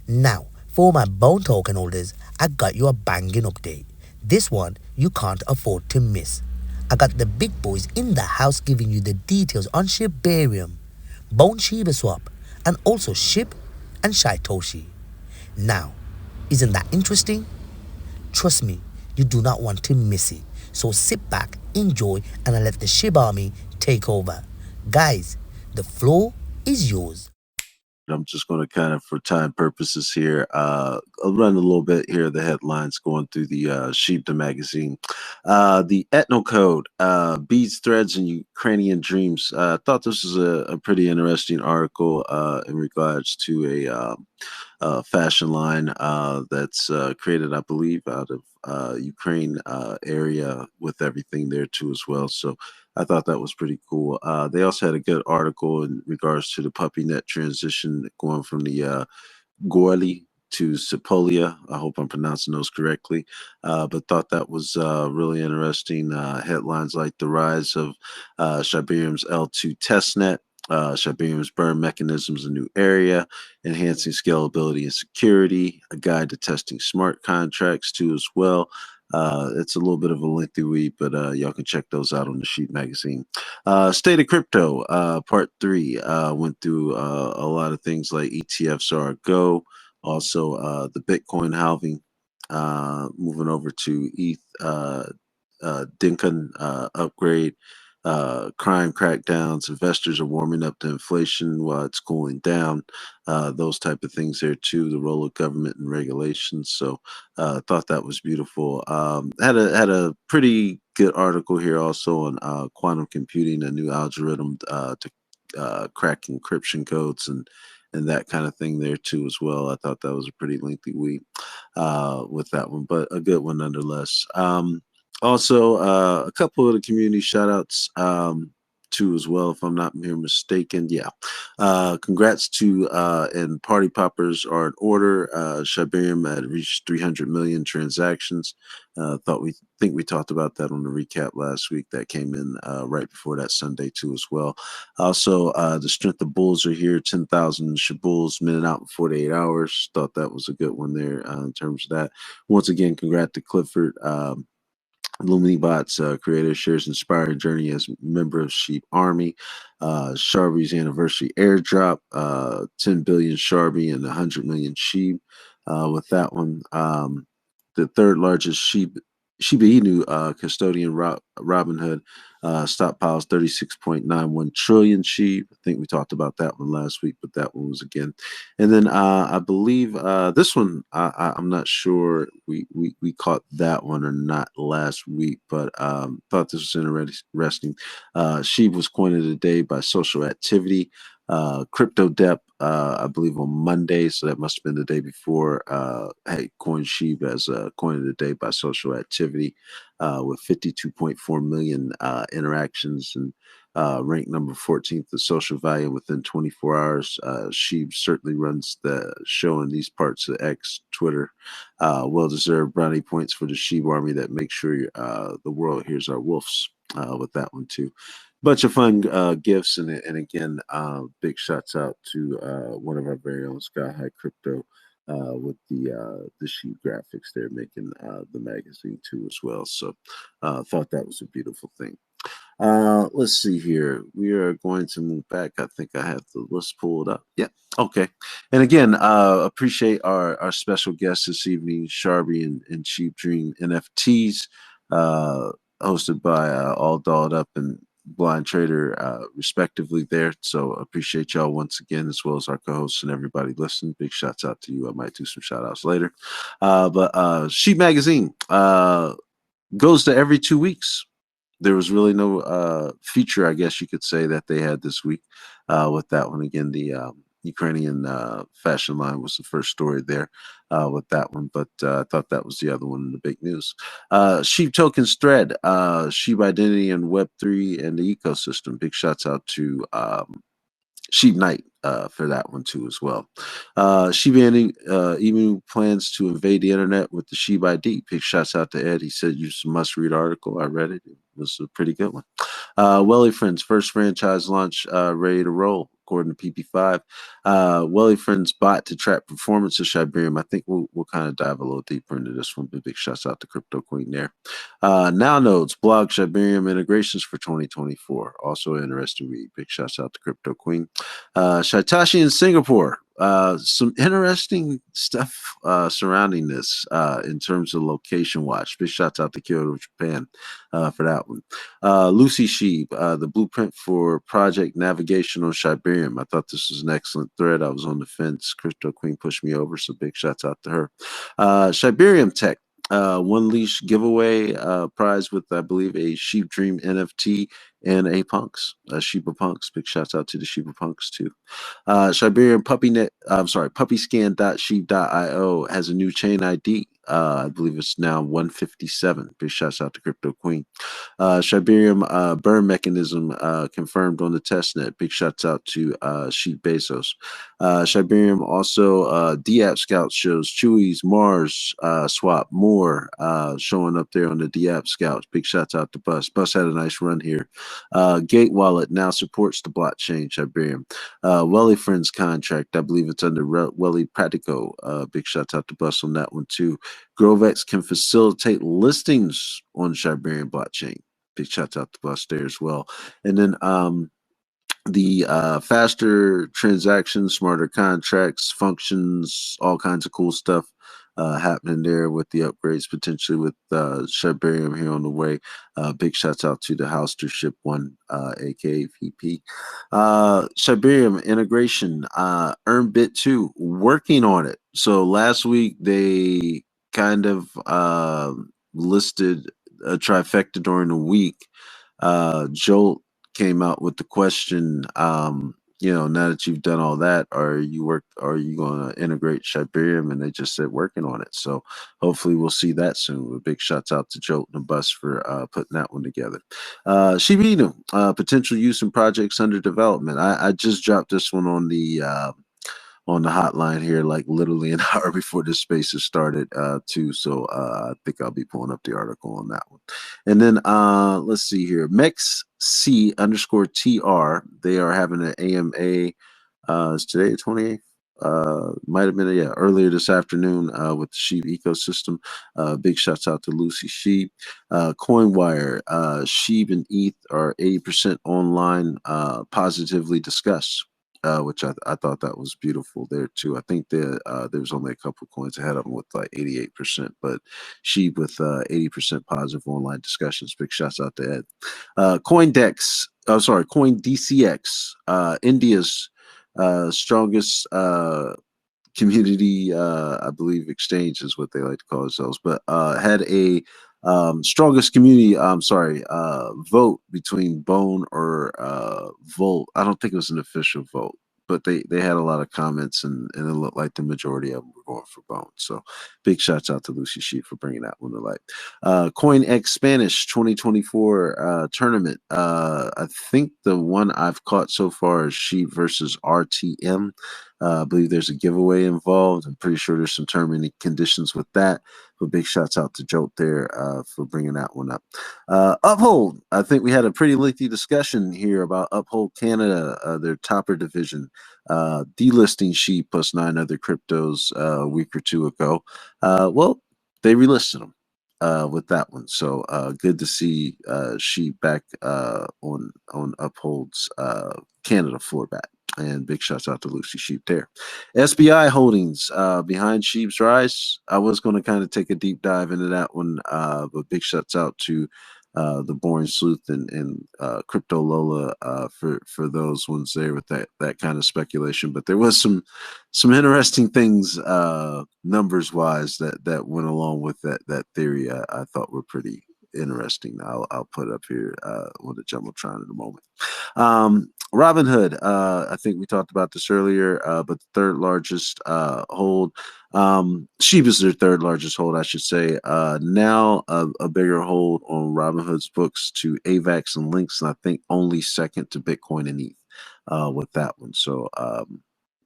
Now, for my Bone token holders, I got you a banging update. This one you can't afford to miss. I got the big boys in the house giving you the details on Shibarium, Bone Shibaswap, and also Shib and SHYTOSHI. Now, isn't that interesting? Trust me, you do not want to miss it. So sit back, enjoy, and let the Shib Army take over. Guys, the floor is yours. I'm just going to kind of, for time purposes here, I'll run a little bit here, the headlines going through the Shibta magazine. The Ethno Code, Beads, Threads, and Ukrainian Dreams. I thought this was a pretty interesting article in regards to a fashion line that's created, I believe, out of Ukraine area with everything there too as well. So I thought that was pretty cool. They also had a good article in regards to the puppy net transition going from the Gorley to Sepolia. I hope I'm pronouncing those correctly. But thought that was really interesting. Headlines like the rise of Shibarium's L2 testnet, Shibarium's burn mechanisms in new area, enhancing scalability and security, a guide to testing smart contracts too as well. It's a little bit of a lengthy read, but y'all can check those out on the Sheet magazine. State of Crypto, part three, went through a lot of things like ETFs are a go, also the Bitcoin halving, moving over to ETH, Dinkan upgrade, crime crackdowns, investors are warming up to inflation while it's cooling down, those type of things there too, the role of government and regulations. So thought that was beautiful. Had a pretty good article here also on quantum computing, a new algorithm to crack encryption codes and that kind of thing there too as well. I thought that was a pretty lengthy week with that one, but a good one nonetheless. Also, a couple of the community shout outs too as well, if I'm not here mistaken. Yeah. Congrats to and party poppers are in order. Shibarium had reached 300 million transactions. Thought we think we talked about that on the recap last week. That came in right before that Sunday too as well. Also, the strength of bulls are here. 10,000 Shabuls minute out in 48 hours. Thought that was a good one there in terms of that. Once again, congrats to Clifford. Luminibot's creator shares inspiring journey as member of Sheep Army. Sharby's anniversary airdrop, 10 billion Sharby and 100 million Sheep. With that one, the third largest Shiba Inu custodian Robinhood stockpiles 36.91 trillion sheep. I think we talked about that one last week, but that one was again. And then I believe this one, I'm not sure we caught that one or not last week, but thought this was interesting. Sheep was coined of the day by Social Activity. Crypto Dep, I believe on Monday, so that must have been the day before. Had coined Sheeb as a coin of the day by Social Activity, with 52.4 million interactions and ranked number 14th the social value within 24 hours. Sheeb certainly runs the show in these parts of X, Twitter. Well-deserved brownie points for the Sheeb Army that make sure the world hears our wolves with that one too. Bunch of fun gifts and again, big shouts out to one of our very own Sky High Crypto with the sheet graphics they're making the magazine too as well. So thought that was a beautiful thing. Let's see here. We are going to move back. I think I have the list pulled up. Yeah. Okay. And again, appreciate our special guests this evening, Sharby and Cheap Dream NFTs, hosted by All Dolled Up and Blind Trader, respectively there. So appreciate y'all once again, as well as our co-hosts and everybody listening. Big shouts out to you. I might do some shout outs later. But Sheep Magazine goes to every 2 weeks. There was really no feature, I guess you could say, that they had this week with that one. Again, the Ukrainian fashion line was the first story there with that one, but I thought that was the other one in the big news. Sheep Tokens thread, Sheep Identity and Web3 and the ecosystem. Big shouts out to Sheep Knight for that one too as well. Shiba Inu plans to invade the internet with the Sheep ID. Big shouts out to Ed. He said it's a must-read article. I read it. It was a pretty good one. Welly Friends, first franchise launch ready to roll. according to PP5. Welly Friends bot to track performance of Shibarium. I think we'll kind of dive a little deeper into this one, but big shouts out to Crypto Queen there. Now Nodes blog Shibarium integrations for 2024. Also an interesting read. Big shouts out to Crypto Queen. SHYTOSHI in Singapore. Some interesting stuff surrounding this in terms of location watch. Big shouts out to Kyoto, Japan for that one. Lucy Sheeb, the blueprint for project navigation on Shibarium. I thought this was an excellent thread. I was on the fence. Crypto Queen pushed me over, so big shouts out to her. Shibarium Tech. One leash giveaway prize with, I believe, a Sheep Dream NFT and a Punks, Shiba Punks. Big shouts out to the Shiba Punks too. Shibarium puppyscan.sheep.io has a new chain ID. I believe it's now 157. Big shouts out to Crypto Queen. Shibarium burn mechanism confirmed on the testnet. Big shouts out to Sheep Bezos. Shibarium also DApp Scout shows Chewy's Mars swap more showing up there on the DApp Scouts. Big shouts out to Bus. Bus had a nice run here. Gate Wallet now supports the blockchain Shibarium. Welly Friends contract, I believe it's under Welly Pratico. Big shout out to Bus on that one too. Grovex can facilitate listings on Shibarium blockchain. Big shout out to Bus there as well. And then the faster transactions, smarter contracts, functions, all kinds of cool stuff happening there with the upgrades potentially with Shibarium here on the way. Big shouts out to the Houster Ship One, aka VP. Shibarium integration, EarnBit 2, working on it. So last week they kind of listed a trifecta during the week. Jolt came out with the question, now that you've done all that, are you going to integrate Shibarium? And they just said working on it. So hopefully we'll see that soon. A big shouts out to Jolt and Bus for putting that one together. Shiba Inu, potential use in projects under development. I just dropped this one on the hotline here, like literally an hour before this space has started too. So I think I'll be pulling up the article on that one. And then let's see here. MEXC_TR. They are having an AMA. Is today the 28th? Might have been earlier this afternoon with the Sheep ecosystem. Big shouts out to Lucy Sheep. CoinWire, Sheep and ETH are 80% online, positively discussed. Which I thought that was beautiful there too. I think there was only a couple coins ahead of them with like 88%, but Sheep with 80% positive online discussions. Big shouts out to Ed. CoinDCX, India's strongest community, I believe exchange is what they like to call themselves, but had a strongest community, vote between Bone or Volt. I don't think it was an official vote, but they had a lot of comments and it looked like the majority of them were going for Bone. So big shouts out to Lucy Sheep for bringing that one to light. CoinX Spanish 2024 tournament. I think the one I've caught so far is Sheep versus RTM. I believe there's a giveaway involved. I'm pretty sure there's some term and conditions with that. But big shouts out to Jolt there for bringing that one up. Uphold. I think we had a pretty lengthy discussion here about Uphold Canada, their topper division, delisting Sheep plus 9 other cryptos a week or two ago. Well, they relisted them with that one. So good to see Sheep back on Uphold's Canada floor back. And big shouts out to Lucy Sheep there. SBI Holdings behind Sheep's rise. I was going to kind of take a deep dive into that one, but big shouts out to the Boring Sleuth and Crypto Lola for those ones there with that kind of speculation. But there was some interesting things numbers wise that went along with that theory. I thought were pretty interesting. I'll put up here on the Jumbotron in a moment. Robinhood, I think we talked about this earlier, but the third largest hold. Sheep is their third largest hold, I should say. Now a bigger hold on Robinhood's books to AVAX and Lynx, and I think only second to Bitcoin and ETH with that one. So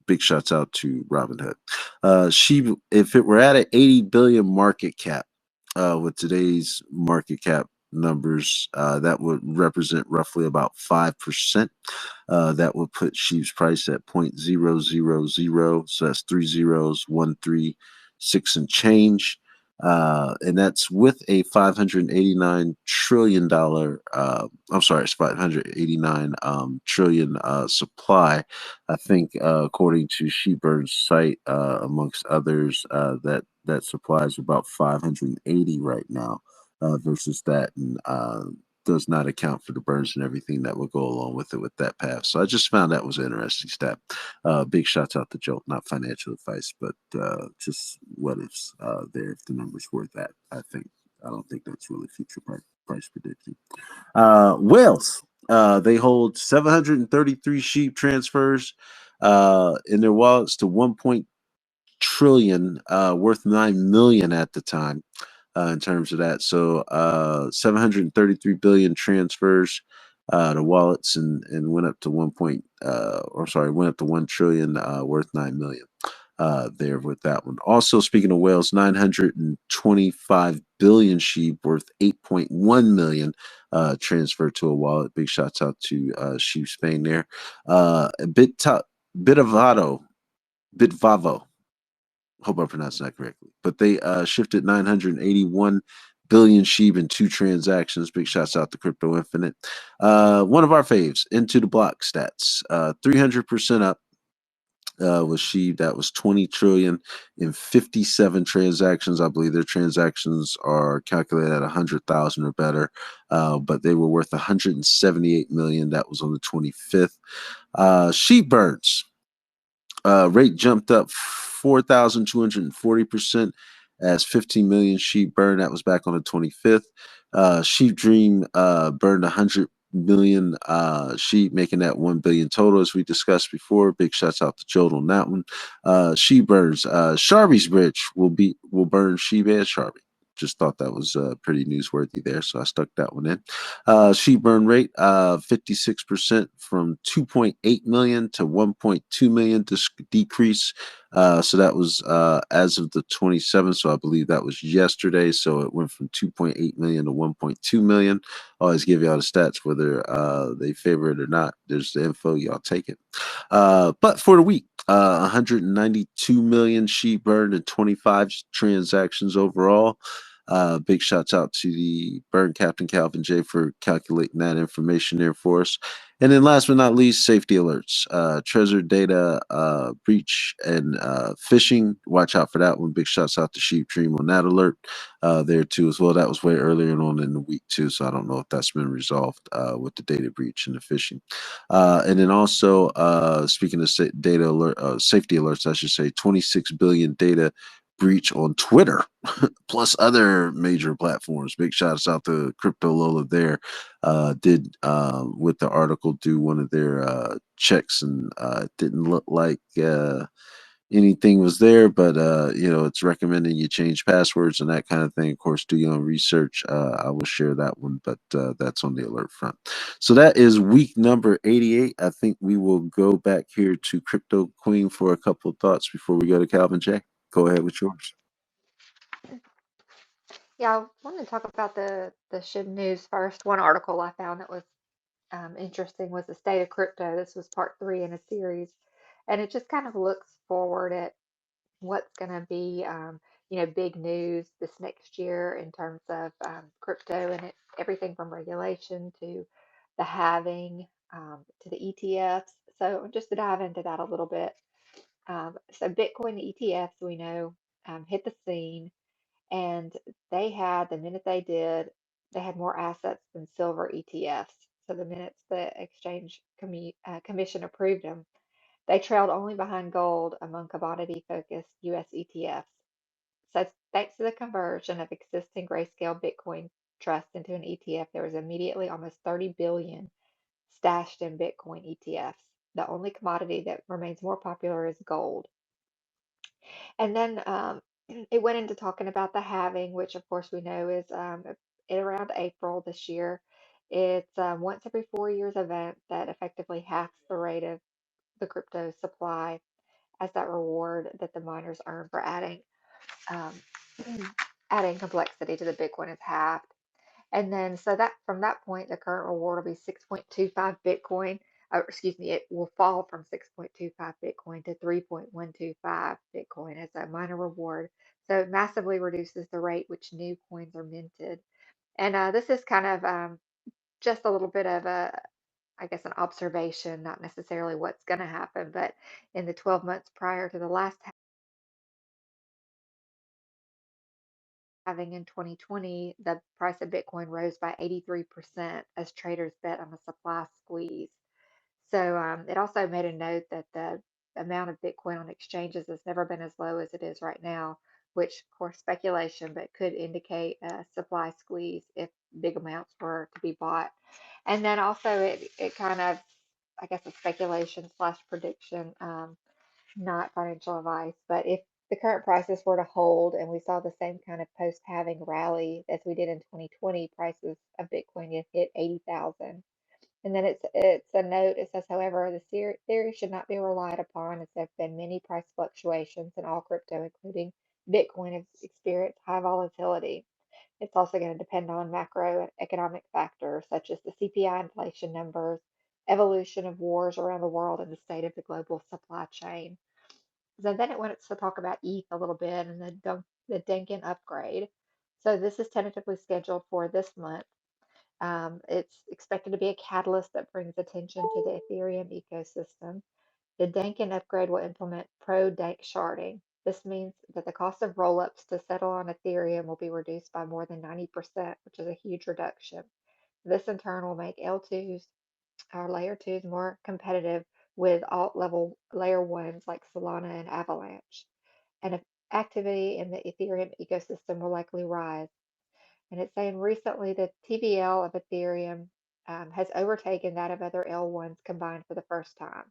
big shouts out to Robinhood. Sheep, if it were at an 80 billion market cap, with today's market cap numbers, that would represent roughly about 5%. That would put Sheep's price at 0.000. So that's three zeros, 136 and change. And that's with a $589 trillion, I'm sorry, it's 589 trillion supply. I think, according to Sheepbird's site, amongst others, that supply is about 580 right now, versus that, and does not account for the burns and everything that will go along with it with that path. So I just found that was an interesting step. Big shots out to Jolt, not financial advice, but just what ifs there if the numbers were that. I don't think that's really future price prediction. Wales, they hold 733 sheep transfers in their wallets to 1 trillion, worth 9 million at the time, in terms of that. So 733 billion transfers to wallets, and went up to went up to 1 trillion, worth 9 million. There with that one. Also, speaking of whales, 925 billion sheep worth 8.1 million transferred to a wallet. Big shouts out to Sheep Spain there. Bitvavo, Bitvavo, hope I pronounced that correctly. But they shifted 981 billion SHIB in two transactions. Big shouts out to Crypto Infinite. One of our faves, Into the Block stats, 300% up. Was SHIB. That was 20 trillion in 57 transactions. I believe their transactions are calculated at 100,000 or better, but they were worth 178 million. That was on the 25th. Sheep birds, rate jumped up 4,240% as 15 million sheep burned. That was back on the 25th. Sheep Dream burned 100 million sheep, making that 1 billion total, as we discussed before. Big shouts out to Joel on that one. Sheep burns. Sharby's Bridge will burn sheep and Sharby. Just thought that was pretty newsworthy there, so I stuck that one in. Sheep burn rate, 56% from 2.8 million to 1.2 million decrease. So that was as of the 27th. So I believe that was yesterday. So it went from 2.8 million to 1.2 million. Always give y'all the stats, whether they favor it or not. There's the info. Y'all take it. But for the week, 192 million sheep burned and 25 transactions overall. Big shouts out to the burn captain Calvin J for calculating that information there for us. And then last but not least, safety alerts. Treasure data breach and phishing. Watch out for that one. Big shouts out to Sheep Dream on that alert there too as well. That was way earlier on in the week too, so I don't know if that's been resolved with the data breach and the phishing. And then also, speaking of data alert, safety alerts, I should say, 26 billion data breach on Twitter, plus other major platforms. Big shouts out to Crypto Lola there. Did with the article do one of their checks, and didn't look like anything was there, but it's recommending you change passwords and that kind of thing. Of course, do your own research. I will share that one, but that's on the alert front. So that is week number 88. I think we will go back here to Crypto Queen for a couple of thoughts before we go to Calvin J. Go ahead with yours. Yeah, I wanted to talk about the SHIB news first. One article I found that was interesting was the state of crypto. This was part three in a series, and it just kind of looks forward at what's going to be, big news this next year in terms of crypto and everything from regulation to the halving, to the ETFs. So just to dive into that a little bit. So Bitcoin ETFs, we know, hit the scene, and the minute they did, they had more assets than silver ETFs. So the minute the exchange commission approved them, they trailed only behind gold among commodity focused US ETFs. So thanks to the conversion of existing Grayscale Bitcoin Trust into an ETF, there was immediately almost 30 billion stashed in Bitcoin ETFs. The only commodity that remains more popular is gold. And then it went into talking about the halving, which of course we know is around April this year. It's a once every 4 years event that effectively halves the rate of the crypto supply as that reward that the miners earn for um, adding complexity to the Bitcoin is halved. And then, so that from that point, the current reward will be 6.25 Bitcoin. Excuse me, it will fall from 6.25 Bitcoin to 3.125 Bitcoin as a minor reward. So it massively reduces the rate which new coins are minted. And this is kind of just a little bit of I guess, an observation, not necessarily what's going to happen, but in the 12 months prior to the last halving in 2020, the price of Bitcoin rose by 83% as traders bet on a supply squeeze. So it also made a note that the amount of Bitcoin on exchanges has never been as low as it is right now, which, of course, speculation, but could indicate a supply squeeze if big amounts were to be bought. And then also it kind of, I guess, a speculation slash prediction, not financial advice, but if the current prices were to hold and we saw the same kind of post halving rally as we did in 2020, prices of Bitcoin had hit 80,000. And then it's a note. It says, however, the theory should not be relied upon, as there have been many price fluctuations in all crypto, including Bitcoin, has experienced high volatility. It's also going to depend on macroeconomic factors such as the CPI inflation numbers, evolution of wars around the world, and the state of the global supply chain. So then it went to talk about ETH a little bit and the Denkin upgrade. So this is tentatively scheduled for this month. It's expected to be a catalyst that brings attention to the Ethereum ecosystem. The Dankin upgrade will implement pro-Dank sharding. This means that the cost of rollups to settle on Ethereum will be reduced by more than 90%, which is a huge reduction. This in turn will make L2s or layer 2s more competitive with alt level layer 1s like Solana and Avalanche. And if activity in the Ethereum ecosystem will likely rise. And it's saying recently the TVL of Ethereum has overtaken that of other L1s combined for the first time.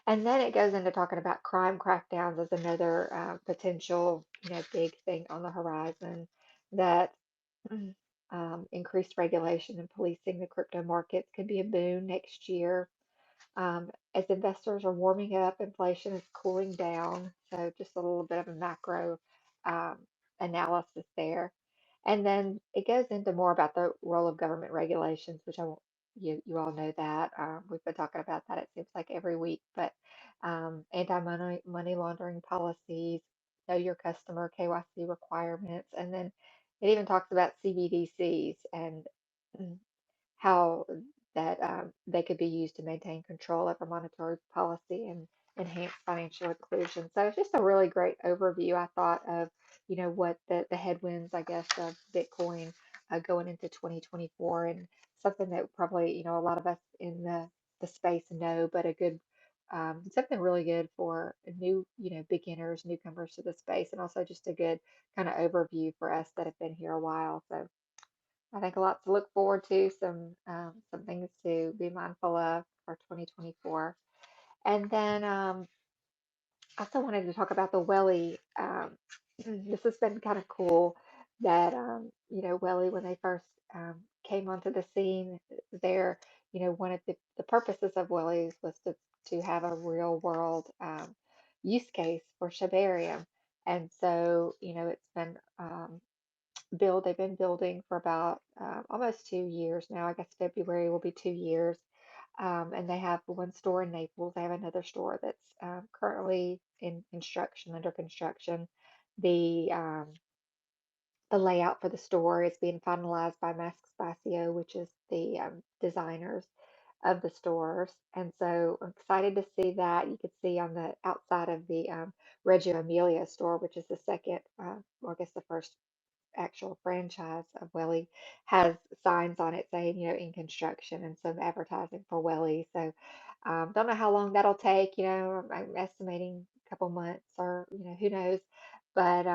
And then it goes into talking about crime crackdowns as another potential, big thing on the horizon. That increased regulation and policing the crypto markets could be a boon next year. As investors are warming up, inflation is cooling down. So just a little bit of a macro um, analysis there. And then it goes into more about the role of government regulations, which I won't, you all know that. We've been talking about that, it seems like every week, but anti-money laundering policies, know your customer, KYC requirements, and then it even talks about CBDCs and mm, how that they could be used to maintain control over monetary policy and enhance financial inclusion. So it's just a really great overview, I thought, of what the headwinds, I guess, of Bitcoin going into 2024, and something that probably a lot of us in the space know, but a good something really good for new beginners, newcomers to the space, and also just a good kind of overview for us that have been here a while. So I think a lot to look forward to, some things to be mindful of for 2024. And then I also wanted to talk about the Welly. This has been kind of cool that Welly, when they first came onto the scene, there one of the purposes of Wellies was to have a real world use case for Shibarium. And so it's been they've been building for about almost 2 years now. I guess February will be 2 years. And they have one store in Naples. They have another store that's currently in construction, under construction. The um, the layout for the store is being finalized by Mask Spacio, which is the designers of the stores. And so I'm excited to see that. You could see on the outside of the Reggio Emilia store, which is the second, or I guess the first actual franchise of Welly, has signs on it saying, in construction, and some advertising for Welly. So don't know how long that'll take. I'm estimating a couple months, or who knows. But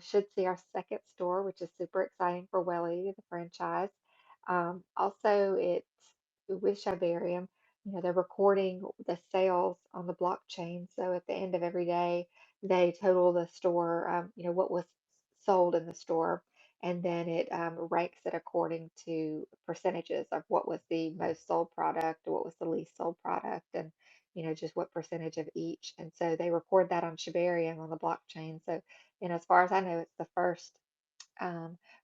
should see our second store, which is super exciting for Welly, the franchise. Also, it's with Shibarium. They're recording the sales on the blockchain. So at the end of every day, they total the store, what was sold in the store, and then it ranks it according to percentages of what was the most sold product, what was the least sold product, and just what percentage of each. And so they record that on Shibarium on the blockchain. So as far as I know, it's the first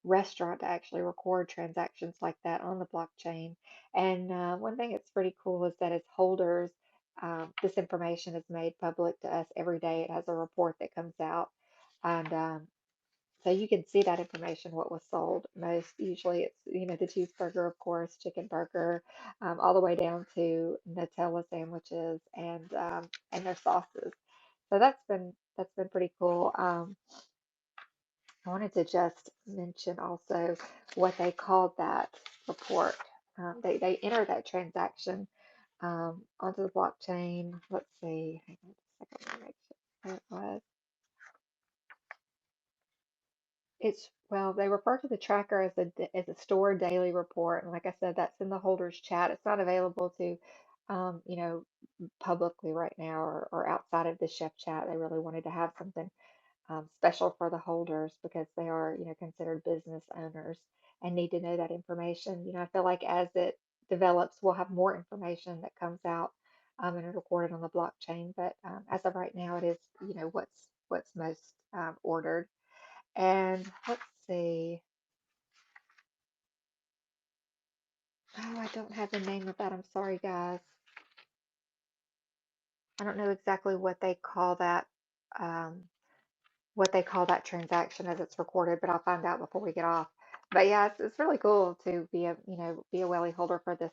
restaurant to actually record transactions like that on the blockchain. And one thing that's pretty cool is that as holders, this information is made public to us every day. It has a report that comes out. And so you can see that information, what was sold most. Usually it's, the cheeseburger, of course, chicken burger, all the way down to Nutella sandwiches and their sauces. So that's been pretty cool. I wanted to just mention also what they called that report. They enter that transaction onto the blockchain. Let's see. Hang on just a second. Let me make sure where it was. It's well, they refer to the tracker as a store daily report, and like I said, that's in the holders chat. It's not available to, um, you know, publicly right now or outside of the chef chat. They really wanted to have something special for the holders because they are, considered business owners and need to know that information. I feel like as it develops, we'll have more information that comes out and is recorded on the blockchain. But as of right now, it is, what's most ordered. And let's see. Oh, I don't have the name of that. I'm sorry, guys. I don't know exactly um, what they call that transaction as it's recorded, but I'll find out before we get off. But yeah, it's really cool to be a Welly holder for this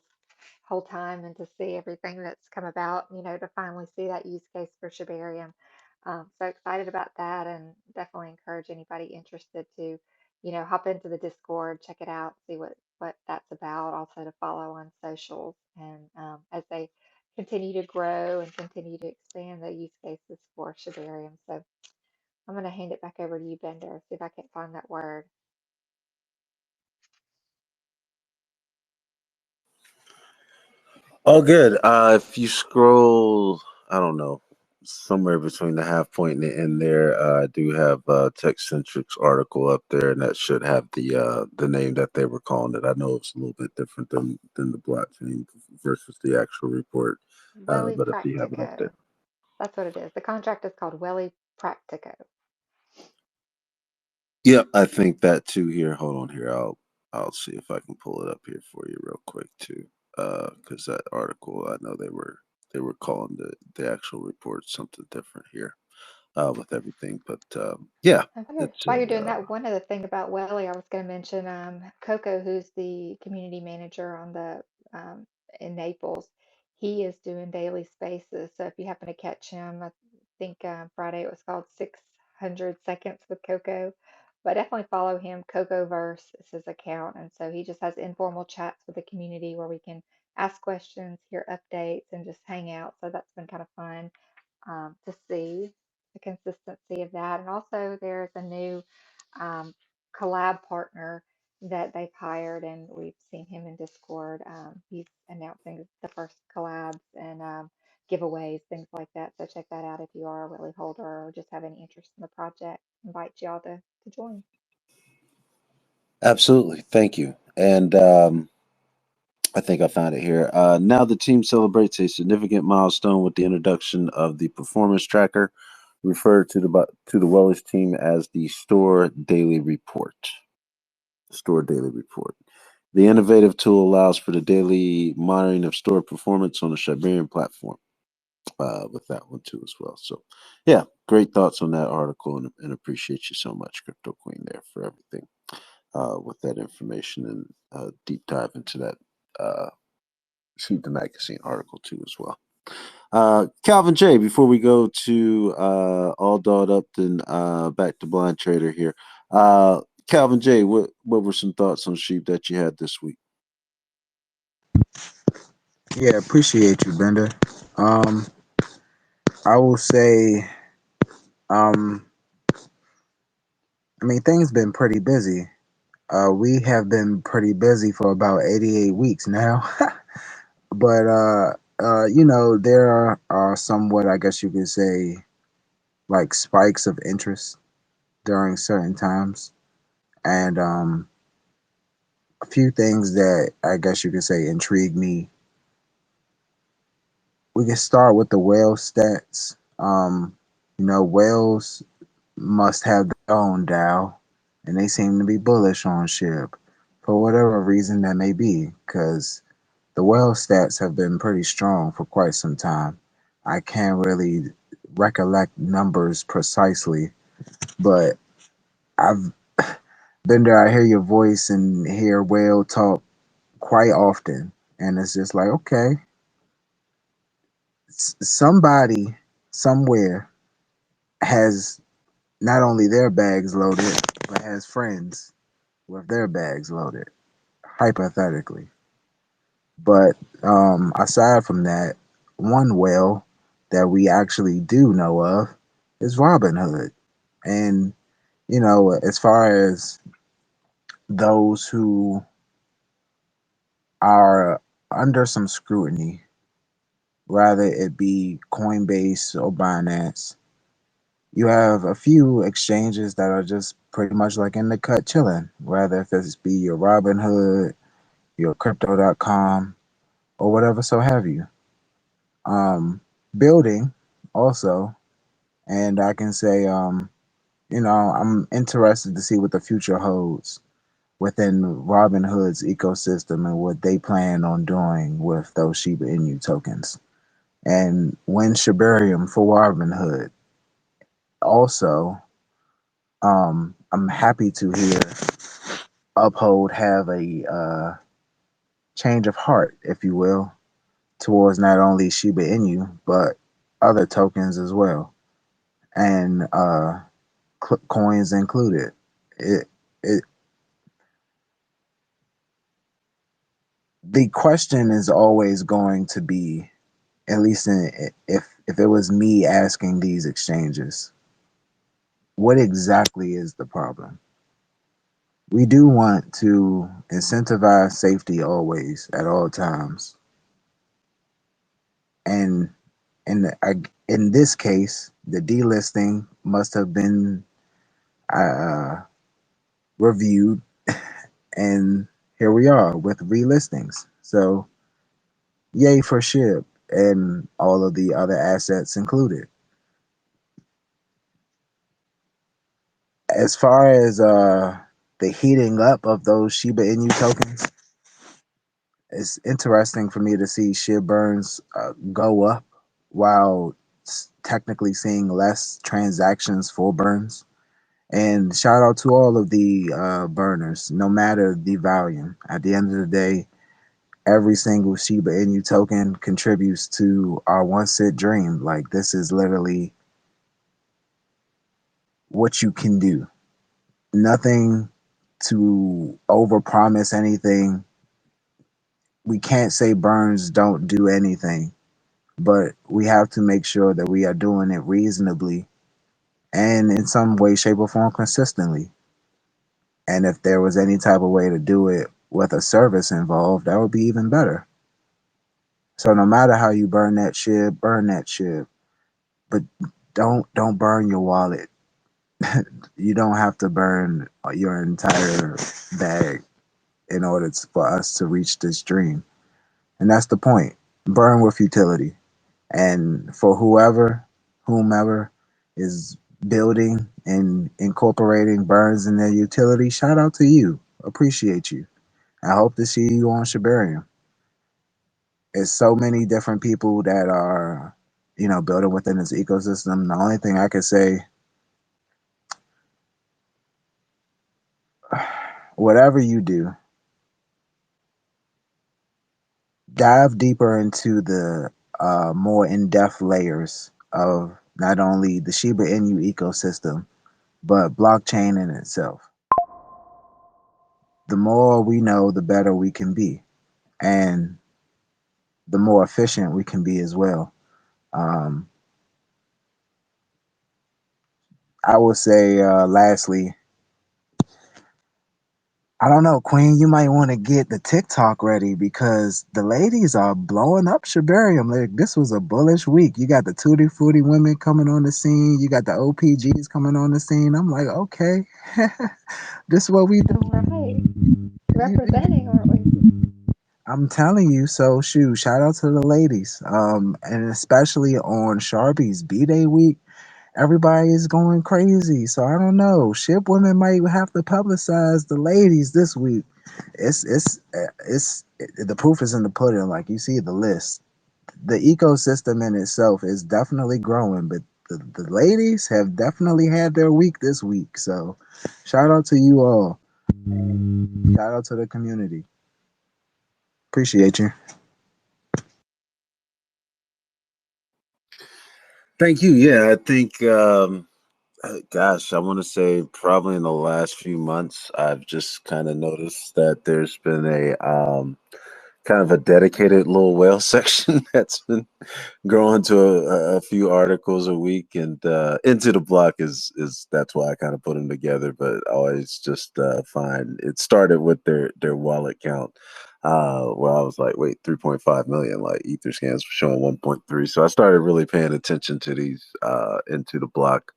whole time and to see everything that's come about, to finally see that use case for Shibarium. So excited about that and definitely encourage anybody interested to, hop into the Discord, check it out, see what that's about. Also to follow on socials and as they continue to grow and continue to expand the use cases for Shibarium. So I'm going to hand it back over to you, Bender, see if I can find that word. Oh, good. If you scroll, I don't know, somewhere between the half point and the end there, I do have TechCentric's article up there, and that should have the name that they were calling it. I know it's a little bit different than the blockchain versus the actual report, Welly but if you have it up there. Practico. That's what it is. The contract is called Welly Practico. Yep, I think that too here. Hold on here. I'll see if I can pull it up here for you real quick too. Because that article, I know they were calling the actual report something different here. With everything, but yeah, I wonder, it's while you're a doing that, one other thing about Welly, I was going to mention Coco, who's the community manager on the in Naples. He is doing daily spaces. So if you happen to catch him, I think Friday it was called 600 Seconds with Coco. But definitely follow him. Cocoverse is his account, and so he just has informal chats with the community where we can ask questions, hear updates, and just hang out. So that's been kind of fun to see the consistency of that. And also, there's a new um, collab partner that they've hired, and we've seen him in Discord. He's announcing the first collabs and giveaways, things like that. So check that out if you are a Willy holder or just have any interest in the project. Invite y'all to join. absolutely. Thank you. And I think I found it here. Now the team celebrates a significant milestone with the introduction of the performance tracker, referred to the Wellness team as the Store Daily Report. Store Daily Report. The innovative tool allows for the daily monitoring of store performance on the Shibarium platform. With that one too as well. So, yeah, great thoughts on that article, and appreciate you so much, Crypto Queen, there for everything with that information and deep dive into that Shoot the Magazine article too as well. Calvin J, before we go to all dolled up and back to Blind Trader here. Calvin J, what were some thoughts on sheep that you had this week? Yeah, appreciate you, Bender. Um, I will say, um, I mean, things been pretty busy. We have been pretty busy for about 88 weeks now. But there are somewhat, I guess you could say, like spikes of interest during certain times, and a few things that I guess you could say intrigue me. We can start with the whale stats. Whales must have their own Dow. and they seem to be bullish on SHIB for whatever reason that may be, because the well stats have been pretty strong for quite some time. I can't really recollect numbers precisely, but I've been there. I hear your voice and hear whale talk quite often, and it's just like, okay, somebody somewhere has not only their bags loaded, but has friends with their bags loaded, hypothetically. But aside from that, one whale that we actually do know of is Robin Hood. And, as far as those who are under some scrutiny, rather it be Coinbase or Binance, you have a few exchanges that are just pretty much like in the cut chilling, whether if it's be your Robinhood, your crypto.com, or whatever so have you. Um, Building also, and I can say, I'm interested to see what the future holds within Robinhood's ecosystem and what they plan on doing with those Shiba Inu tokens. And when Shibarium for Robinhood also, I'm happy to hear Uphold have a change of heart, if you will, towards not only Shiba Inu but other tokens as well, and coins included. It, it the question is always going to be, at least if it was me asking these exchanges, what exactly is the problem? We do want to incentivize safety always at all times, and in this case, the delisting must have been uh, reviewed, and here we are with relistings. So, yay for SHIB and all of the other assets included. As far as the heating up of those Shiba Inu tokens, it's interesting for me to see SHIB burns go up while technically seeing less transactions for burns. And shout out to all of the burners, no matter the volume. At the end of the day, every single Shiba Inu token contributes to our one sit dream. Like, this is literally what you can do. Nothing to overpromise anything. We can't say burns don't do anything, but we have to make sure that we are doing it reasonably and in some way, shape, or form consistently. And if there was any type of way to do it with a service involved, that would be even better. So no matter how you burn that shit, but don't burn your wallet. You don't have to burn your entire bag in order for us to reach this dream. And that's the point. Burn with utility. And for whomever is building and incorporating burns in their utility, shout out to you. Appreciate you. I hope to see you on Shibarium. There's so many different people that are, building within this ecosystem. The only thing I could say, whatever you do, dive deeper into the more in-depth layers of not only the Shiba Inu ecosystem, but blockchain in itself. The more we know, the better we can be, and the more efficient we can be as well. Um, I would say, lastly, I don't know, Queen, you might want to get the TikTok ready because the ladies are blowing up Shibarium. Like, this was a bullish week. You got the Tutti Frutti women coming on the scene. You got the OPGs coming on the scene. I'm like, okay, this is what we do. Right. You- Representing, aren't we? I'm telling you. So, shoot, shout out to the ladies. And especially on Sharpie's B-Day week. everybody is going crazy. So I don't know. Ship women might have to publicize the ladies this week. It's the proof is in the pudding. Like you see the list. The ecosystem in itself is definitely growing, but the ladies have definitely had their week this week. So shout out to you all. Shout out to the community. Appreciate you. Thank you. Yeah, I think, gosh, I want to say probably in the last few months, I've just kind of noticed that there's been a kind of a dedicated little whale section that's been growing to a few articles a week, and Into the Block is that's why I kind of put them together. But I always just find it started with their wallet count, where I was like, wait, 3.5 million, like Ether scans were showing 1.3. So I started really paying attention to these Into the Block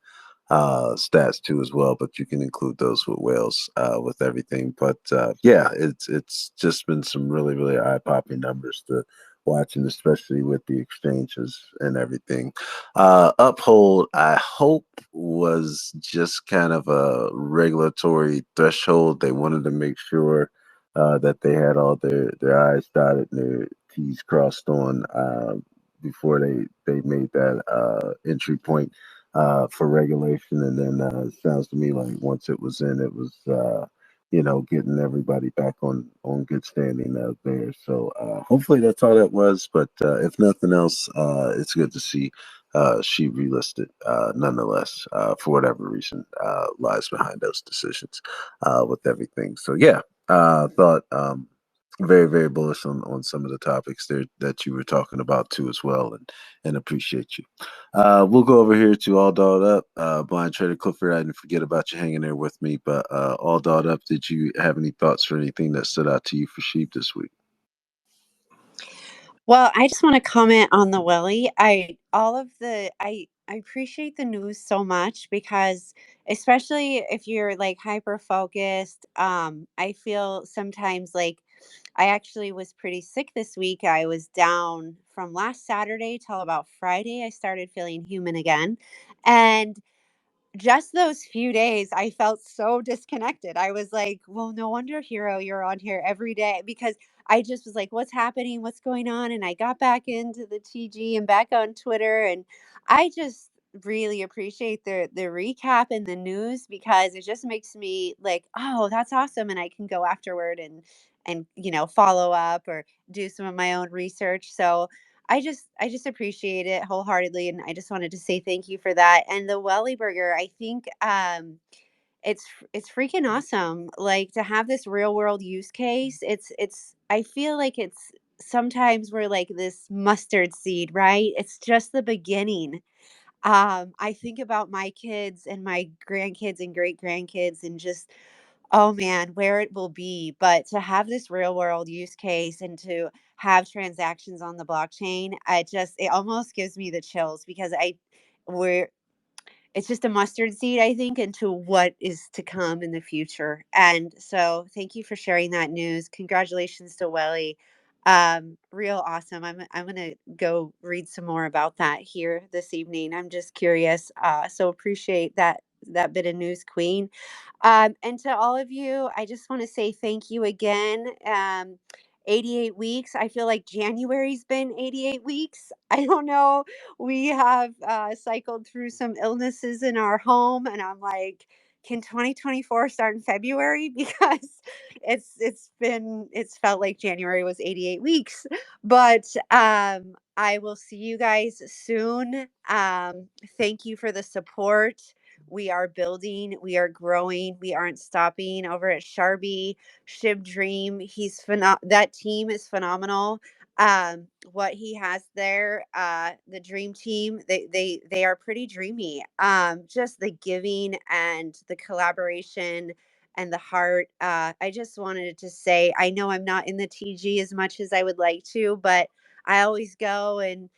stats too as well, but you can include those with whales with everything. But yeah, it's just been some really eye popping numbers to watch, and especially with the exchanges and everything. Uphold, I hope, was just kind of a regulatory threshold. They wanted to make sure that they had all their I's dotted and their T's crossed on before they made that entry point for regulation. And then it sounds to me like once it was in, it was getting everybody back on good standing out there. So hopefully that's all that was. But if nothing else, it's good to see she relisted nonetheless for whatever reason lies behind those decisions with everything. So yeah, thought. Very bullish on some of the topics there that you were talking about too as well, and appreciate you. We'll go over here to All Dolled Up. Blind Trader Clifford, I didn't forget about you hanging there with me, but All Dolled Up, did you have any thoughts or anything that stood out to you for sheep this week? Well, I just want to comment on the Welly. I appreciate the news so much because especially if you're like hyper focused, I feel sometimes like I actually was pretty sick this week. I was down from last Saturday till about Friday. I started feeling human again. And just those few days, I felt so disconnected. I was like, well, no wonder, Hero, you're on here every day because I just was like, what's happening? What's going on? And I got back into the TG and back on Twitter. And I just really appreciate the recap and the news because it just makes me like, oh, that's awesome. And I can go afterward and follow up or do some of my own research. So I just appreciate it wholeheartedly, and I just wanted to say thank you for that. And the Welly Burger, I think it's freaking awesome. Like to have this real world use case. It's I feel like it's sometimes we're like this mustard seed, right? It's just the beginning. I think about my kids and my grandkids and great grandkids and just oh man, where it will be. But to have this real world use case and to have transactions on the blockchain, it almost gives me the chills because we're it's just a mustard seed, I think, into what is to come in the future. And so thank you for sharing that news. Congratulations to Welly. Real awesome. I'm gonna go read some more about that here this evening. I'm just curious. So appreciate that bit of news, Queen. And to all of you, I just want to say thank you again. 88 weeks. I feel like January's been 88 weeks. I don't know. We have cycled through some illnesses in our home, and I'm like, can 2024 start in February? Because it's felt like January was 88 weeks. But I will see you guys soon. Thank you for the support. We are building, we are growing, we aren't stopping over at Sharby. Shib Dream, that team is phenomenal. What he has there, the dream team, they are pretty dreamy. Just the giving and the collaboration and the heart. I just wanted to say, I know I'm not in the TG as much as I would like to, but I always go and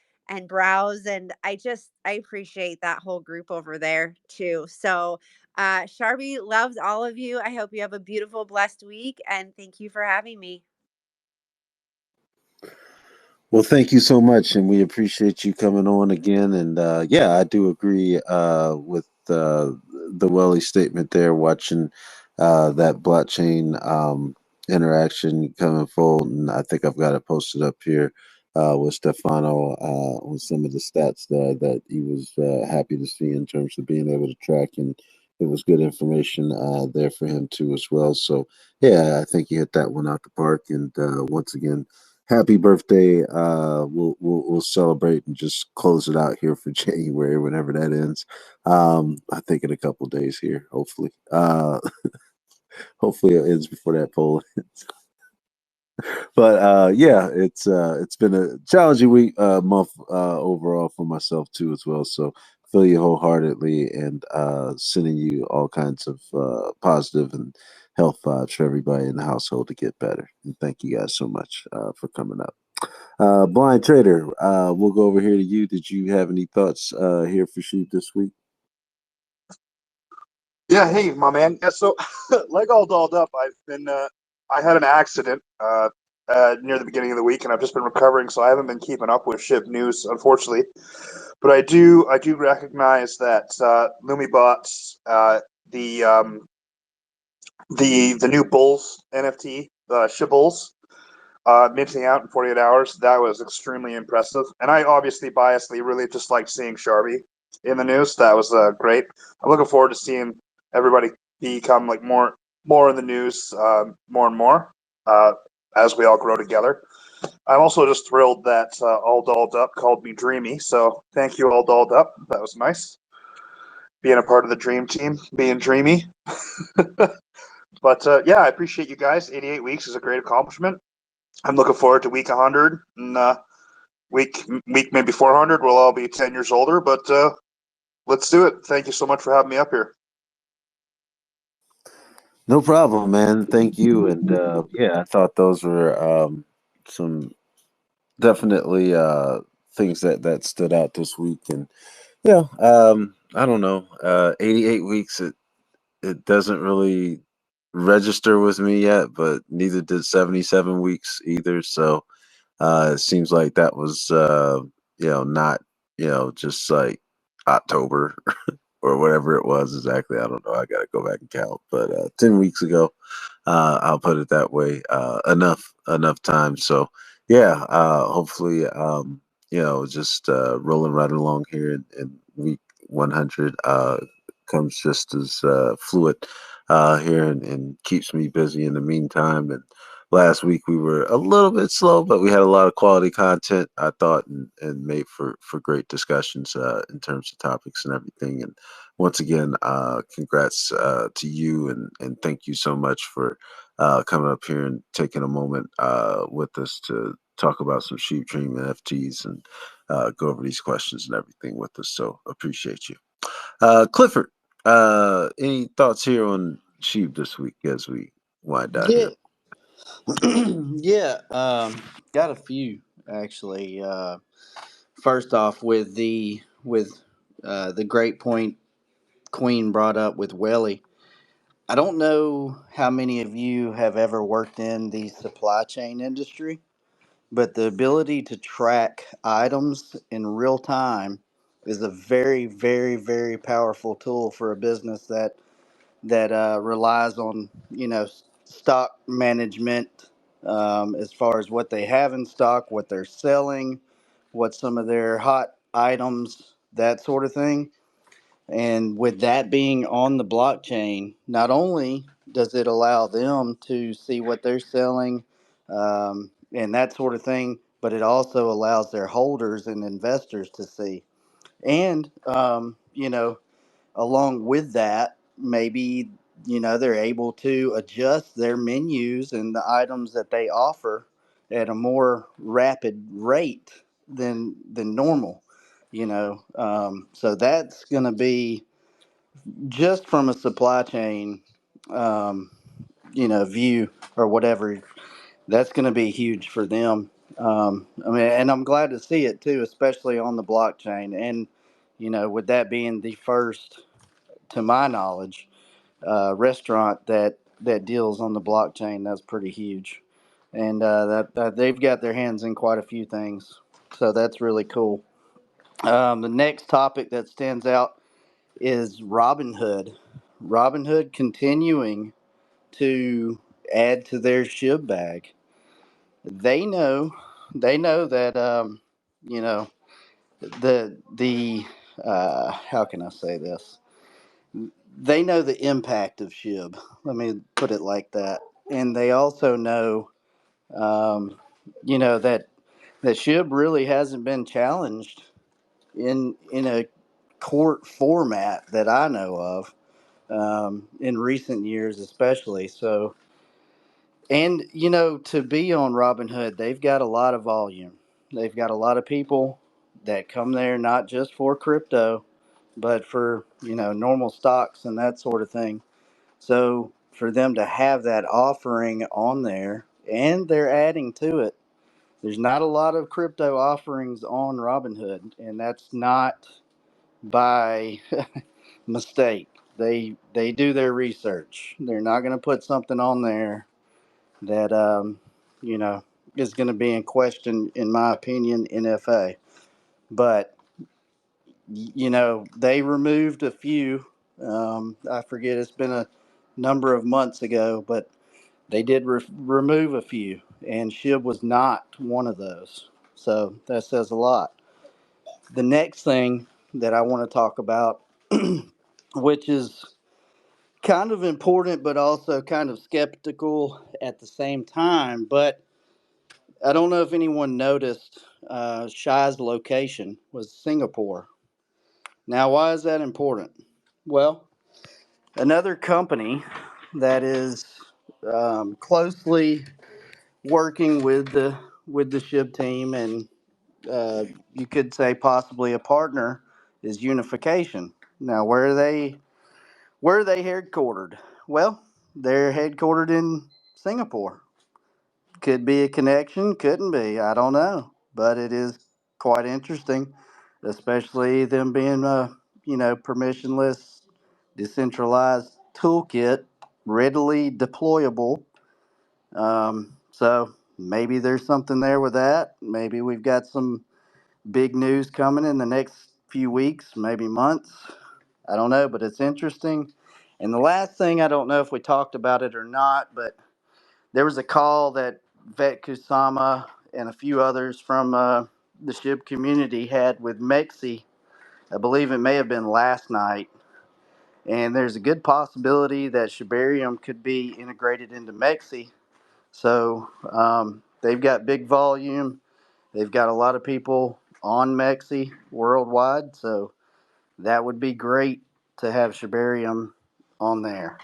browse, and I appreciate that whole group over there too. So Sharby loves all of you. I hope you have a beautiful, blessed week, and thank you for having me. Well, thank you so much, and we appreciate you coming on again. And yeah, I do agree with the Welly statement there. Watching that blockchain interaction coming forward, and I think I've got it posted up here with Stefano on some of the stats that he was happy to see in terms of being able to track, and it was good information there for him too as well. So yeah, I think he hit that one out the park. And once again, happy birthday. We'll celebrate and just close it out here for January, whenever that ends. I think in a couple days here, hopefully. Hopefully it ends before that poll. But yeah, it's been a challenging week, month overall for myself too as well. So feel you wholeheartedly, and sending you all kinds of positive and health vibes for everybody in the household to get better. And thank you guys so much for coming up. Blind Trader, we'll go over here to you. Did you have any thoughts here for Sheep this week? Yeah, hey, my man. Yeah, so leg all dolled up. I had an accident near the beginning of the week, and I've just been recovering, so I haven't been keeping up with ship news, unfortunately. But I do recognize that Lumi bought the the new Bulls NFT, Shib Bulls, minting out in 48 hours. That was extremely impressive, and I obviously biasedly really just like seeing Sharby in the news. That was great. I'm looking forward to seeing everybody become like more in the news, more and more uh, as we all grow together. I'm also just thrilled that All Dolled Up called me Dreamy. So thank you, All Dolled Up. That was nice. Being a part of the dream team, being dreamy. But yeah, I appreciate you guys. 88 weeks is a great accomplishment. I'm looking forward to week 100 and week maybe 400. We'll all be 10 years older, but let's do it. Thank you so much for having me up here. No problem, man. Thank you. And yeah, I thought those were some definitely things that stood out this week. And yeah, I don't know. 88 weeks. It doesn't really register with me yet, but neither did 77 weeks either. So it seems like that was not just like October or whatever it was exactly. I don't know. I got to go back and count, but 10 weeks ago, I'll put it that way. Enough time. So yeah, hopefully, just rolling right along here in week 100 comes just as fluid here, and keeps me busy in the meantime. And last week we were a little bit slow, but we had a lot of quality content, I thought, and made for great discussions in terms of topics and everything. And once again, congrats to you, and thank you so much for coming up here and taking a moment with us to talk about some Sheep Dream NFTs and go over these questions and everything with us. So appreciate you. Clifford, any thoughts here on Sheep this week as we wind down Yeah, here? yeah. Got a few actually. First off, with the great point Queen brought up with Welly. I don't know how many of you have ever worked in the supply chain industry, but the ability to track items in real time is a very, very, very powerful tool for a business that relies on stock management, as far as what they have in stock, what they're selling, what some of their hot items, that sort of thing. And with that being on the blockchain, not only does it allow them to see what they're selling, and that sort of thing, but it also allows their holders and investors to see. And along with that, maybe they're able to adjust their menus and the items that they offer at a more rapid rate than normal. So that's going to be just from a supply chain, um, view or whatever. That's going to be huge for them. I mean, and I'm glad to see it too, especially on the blockchain. And with that being the first, to my knowledge, restaurant that deals on the blockchain. That's pretty huge. and that they've got their hands in quite a few things. So that's really cool. The next topic that stands out is Robinhood. Robinhood continuing to add to their SHIB bag. They know, they know that you know the how can I say this? They know the impact of SHIB. Let me put it like that. And they also know, um, that SHIB really hasn't been challenged in a court format that I know of, in recent years, especially. So, and to be on Robinhood, they've got a lot of volume. They've got a lot of people that come there not just for crypto, but for normal stocks and that sort of thing. So for them to have that offering on there, and they're adding to it. There's not a lot of crypto offerings on Robinhood, and that's not by mistake. They do their research. They're not going to put something on there that you know is going to be in question, in my opinion, NFA. But they removed a few. I forget, it's been a number of months ago, but they did remove a few, and SHIB was not one of those. So that says a lot. The next thing that I want to talk about, which is kind of important, but also kind of skeptical at the same time. But I don't know if anyone noticed, Shy's location was Singapore. Now, why is that important? Well, another company that is closely working with the SHIB team, and you could say possibly a partner, is Unification. Now, where are they headquartered? Well, they're headquartered in Singapore. Could be a connection, couldn't be. I don't know, but it is quite interesting, especially them being a permissionless, decentralized toolkit, readily deployable. So maybe there's something there with that. Maybe we've got some big news coming in the next few weeks, maybe months. I don't know, but it's interesting. And the last thing, I don't know if we talked about it or not, but there was a call that Vet Kusama and a few others from the SHIB community had with Mexi. I believe it may have been last night. And there's a good possibility that Shibarium could be integrated into Mexi. So they've got big volume. They've got a lot of people on Mexi worldwide. So that would be great to have Shibarium on there.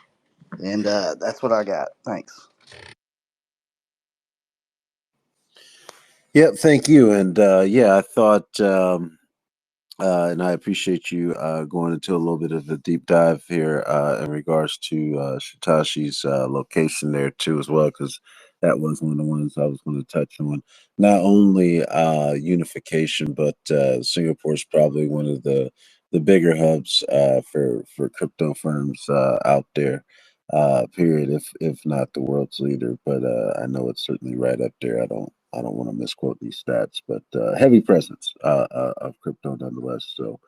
And that's what I got. Thanks. Yep, thank you. And yeah, I thought, and I appreciate you going into a little bit of a deep dive here in regards to Shatoshi's location there too, as well, because that was one of the ones I was going to touch on. Not only unification, but Singapore is probably one of the bigger hubs for crypto firms out there. Period. If not the world's leader, but I know it's certainly right up there. I don't want to misquote these stats, but heavy presence of crypto nonetheless. So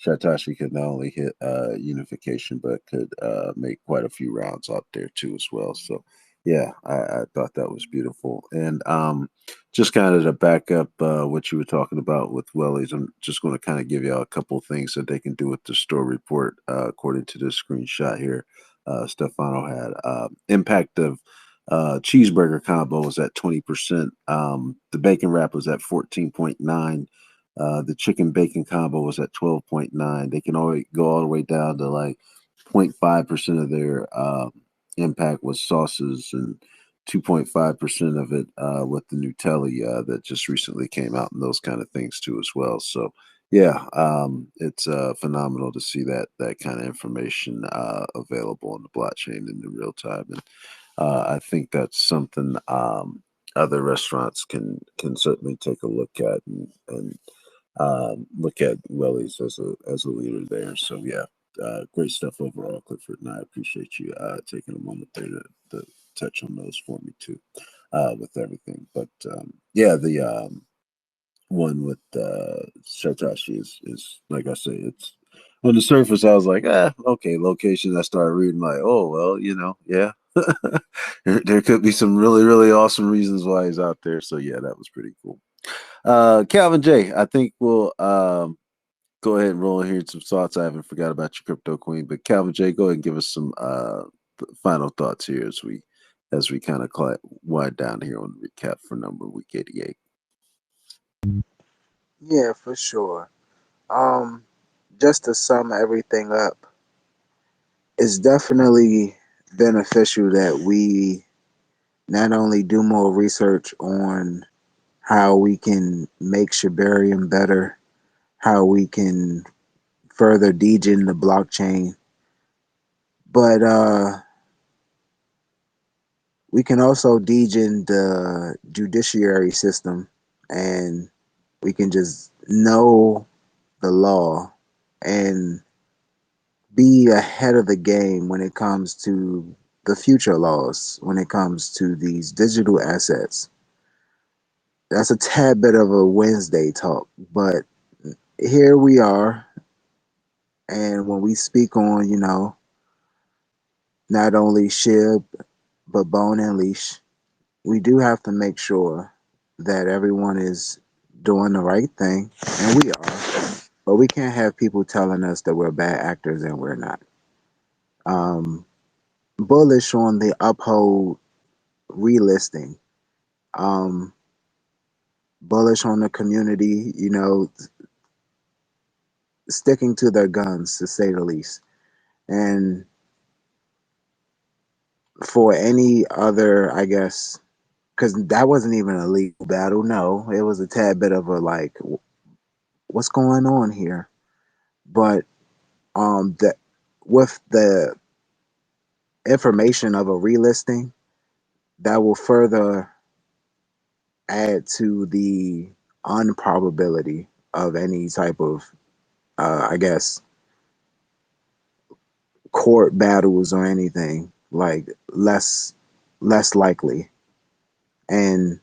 Satoshi could not only hit unification, but could make quite a few rounds out there too as well. So yeah, I thought that was beautiful. And just kind of to back up what you were talking about with Wellies, I'm just going to kind of give you a couple of things that they can do with the store report according to this screenshot here. Stefano had impact of cheeseburger combo was at 20%. The bacon wrap was at 14.9. The chicken bacon combo was at 12.9. They can always go all the way down to like 0.5% of their impact was sauces, and 2.5% of it with the Nutella that just recently came out, and those kind of things too as well. So yeah, it's phenomenal to see that kind of information available on the blockchain in the real time. And I think that's something other restaurants can certainly take a look at, and look at Wellies as a leader there. So yeah, great stuff overall, Clifford, and I appreciate you taking a moment there to touch on those for me too. with everything. But yeah, the one with SHYTOSHI is like I say, it's on the surface. I was like, okay, location. I started reading like, oh well, yeah, there could be some really really awesome reasons why he's out there. So yeah, that was pretty cool. Calvin J, I think we'll go ahead and roll in here some thoughts. I haven't forgot about your crypto queen, but Calvin J, go ahead and give us some final thoughts here as we kind of wind down here on the recap for number week 88. Yeah, for sure. Um, just to sum everything up, it's definitely beneficial that we not only do more research on how we can make Shibarium better, how we can further degen the blockchain, but we can also degen the judiciary system, and we can just know the law and be ahead of the game when it comes to the future laws, when it comes to these digital assets. That's a tad bit of a Wednesday talk, but here we are. And when we speak on, not only SHIB, but Bone and Leash, we do have to make sure that everyone is doing the right thing, and we are. But we can't have people telling us that we're bad actors and we're not. Um, Bullish on the uphold relisting. Um, Bullish on the community, sticking to their guns to say the least. And for any other, I guess, because that wasn't even a legal battle. No, it was a tad bit of a like, what's going on here? But that with the information of a relisting, that will further add to the unprobability of any type of, I guess, court battles or anything, like less likely. And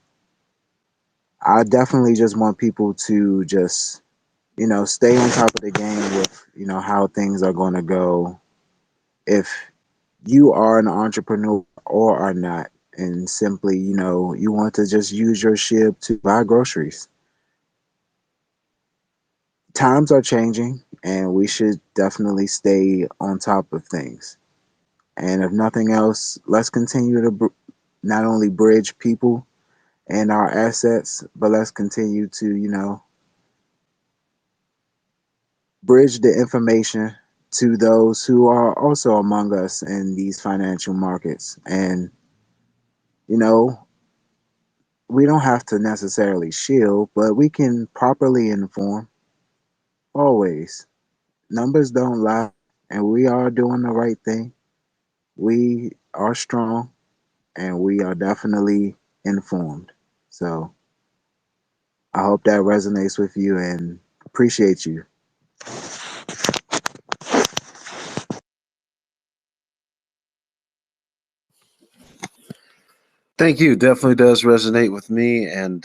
I definitely just want people to just, stay on top of the game with, how things are going to go. If you are an entrepreneur or are not, and simply, you want to just use your SHIB to buy groceries. Times are changing, and we should definitely stay on top of things. And if nothing else, let's continue to not only bridge people and our assets, but let's continue to, bridge the information to those who are also among us in these financial markets. And, you know, we don't have to necessarily shield, but we can properly inform always. Numbers don't lie, and we are doing the right thing. We are strong, and we are definitely informed. So I hope that resonates with you and appreciate you. Thank you. Definitely does resonate with me, and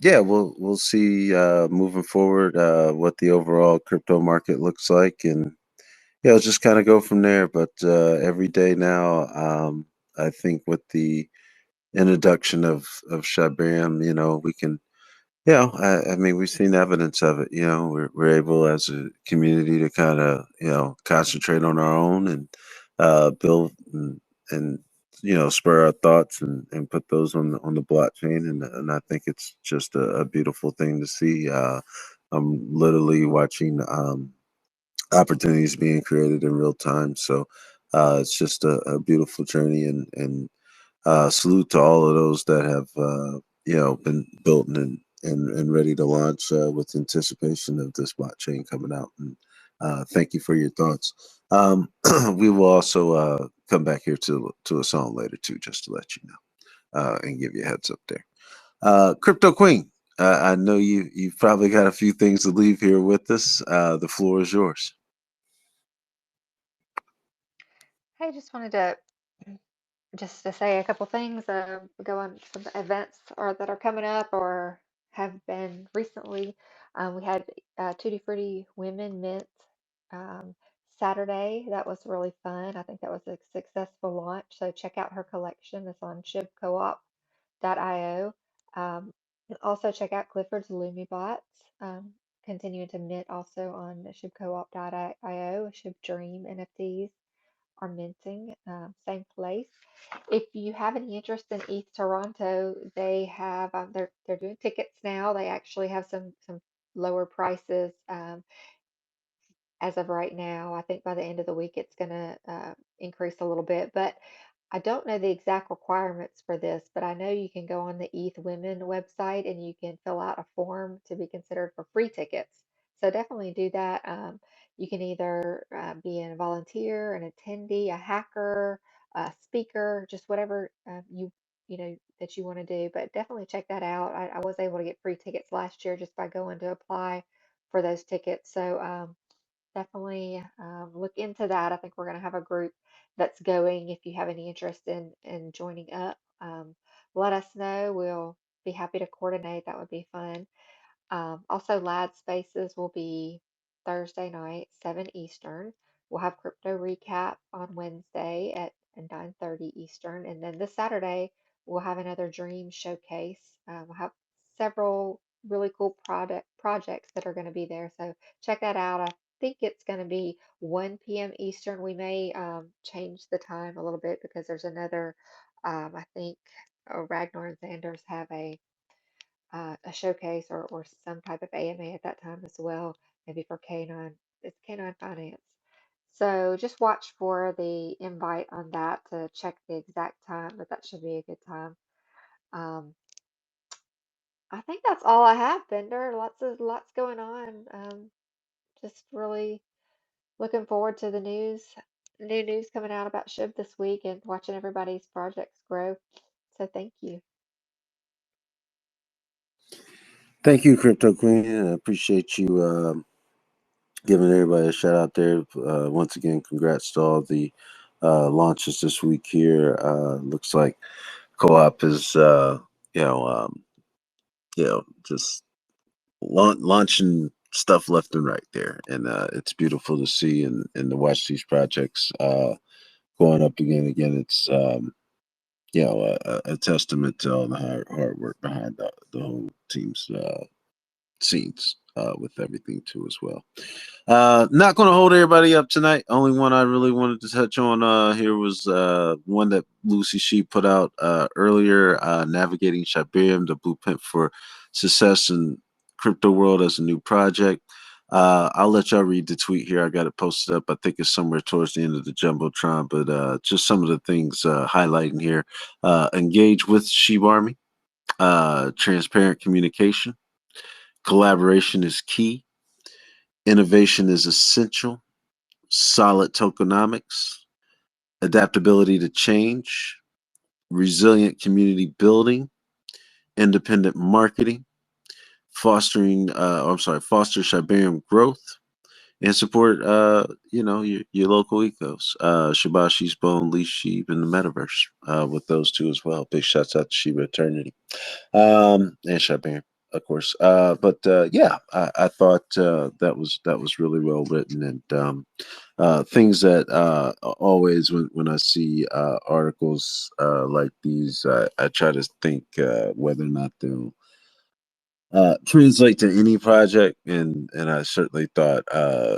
yeah, we'll see moving forward what the overall crypto market looks like, and yeah, I'll just kind of go from there. But every day now, I think with the introduction of Shibarium, we can. Yeah, I mean, we've seen evidence of it. We're able as a community to kind of, concentrate on our own and build and spur our thoughts and put those on the blockchain. And I think it's just a beautiful thing to see. I'm literally watching opportunities being created in real time. So it's just a beautiful journey and salute to all of those that have been built and ready to launch with anticipation of this blockchain coming out. And thank you for your thoughts. We will also come back here to a song later too, just to let you know and give you a heads up there. Crypto Queen, I know you've probably got a few things to leave here with us. The floor is yours. Hey, just wanted to just to say a couple things, go on some events or that are coming up or have been recently. We had Tutti Frutti Women Mint um, Saturday. That was really fun. I think that was a successful launch. So check out her collection. It's on shibcoop.io. Um, and also check out Clifford's Lumibots. Continuing to mint also on shibcoop.io. Shib Dream NFTs are minting, same place. If you have any interest in ETH Toronto, they have they're doing tickets now. They actually have some lower prices. As of right now. I think by the end of the week it's going to increase a little bit, but I don't know the exact requirements for this, but I know you can go on the ETH Women website and you can fill out a form to be considered for free tickets. So definitely do that. You can either be a volunteer, an attendee, a hacker, a speaker, just whatever you know that you want to do. But definitely check that out. I was able to get free tickets last year just by going to apply for those tickets. So definitely look into that. I think we're going to have a group that's going. If you have any interest in joining up, let us know. We'll be happy to coordinate. That would be fun. Also, Lad Spaces will be Thursday night, 7 Eastern. We'll have crypto recap on Wednesday at 9:30 Eastern. And then this Saturday, we'll have another Dream Showcase. We'll have several really cool projects that are going to be there. So check that out. I think it's going to be 1 p.m. Eastern. We may change the time a little bit because there's another, I think Ragnar and Sanders have a showcase or some type of AMA at that time as well, maybe for Canine. It's Canine Finance. So just watch for the invite on that to check the exact time, but that should be a good time. Um, I think that's all I have, Bender. Lots going on. Just really looking forward to the new news coming out about SHIB this week and watching everybody's projects grow. So thank you. Thank you, Crypto Queen. I appreciate you giving everybody a shout out there. Once again, congrats to all the launches this week here. Looks like co-op is just launching stuff left and right there, and it's beautiful to see and to watch these projects going up again. Again, it's a testament to all the hard work behind the whole team's scenes with everything too as well. Not going to hold everybody up tonight. Only one I really wanted to touch on here was one that Lucy She put out earlier, Navigating Shibarium, the blueprint for success in crypto world as a new project. I'll let y'all read the tweet here. I got it posted up. I think it's somewhere towards the end of the Jumbotron, but just some of the things highlighting here. Engage with Shib Army. Transparent communication. Collaboration is key. Innovation is essential. Solid tokenomics. Adaptability to change. Resilient community building. Independent marketing. Foster Shibarium growth. And support, your local ecos. Shibashi's Bone, Leash Sheep, and the Metaverse with those two as well. Big shouts out to Shiba Eternity and Shibarium, of course. I thought that was really well written and things that always when I see articles like these, I try to think whether or not they'll translate to any project, and I certainly thought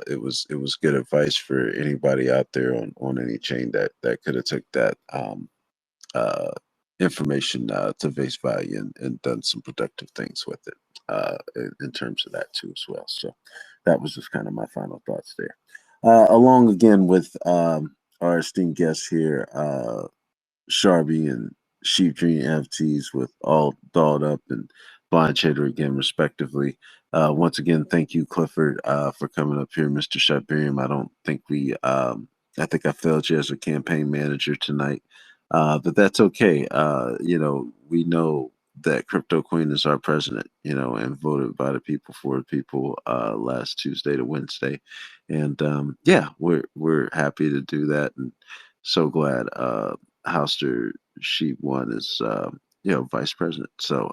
it was good advice for anybody out there on any chain that could have took that uh, information to face value and done some productive things with it in terms of that too as well. So that was just kind of my final thoughts there. Along again with our esteemed guests here, Sharby and Sheep Dream NFTs with all dolled up and Blind Trader again, respectively. Once again, thank you, Clifford, for coming up here, Mr. Shibarium. I think I failed you as a campaign manager tonight, but that's okay. We know that Crypto Queen is our president, and voted by the people for the people last Tuesday to Wednesday, and we're happy to do that, and so glad. Houster Sheep One is vice president. So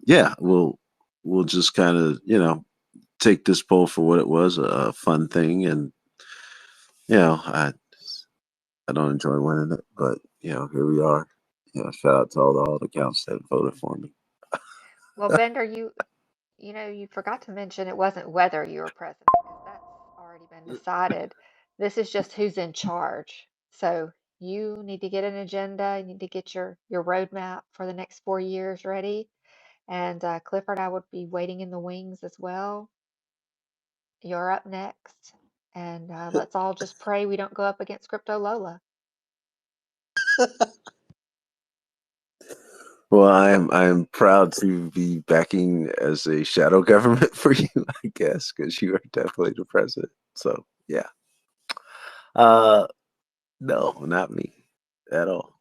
yeah, we'll just kind of take this poll for what it was, a fun thing, and I don't enjoy winning it, but here we are. Shout out to all the accounts that voted for me. Well, Bender, you forgot to mention it wasn't whether you were president because that's already been decided. This is just who's in charge. So you need to get an agenda. You need to get your roadmap for the next 4 years ready. And Clifford, I would be waiting in the wings as well. You're up next. And let's all just pray we don't go up against Crypto Lola. Well, I'm proud to be backing as a shadow government for you, I guess, because you are definitely the president. So yeah. No, not me at all.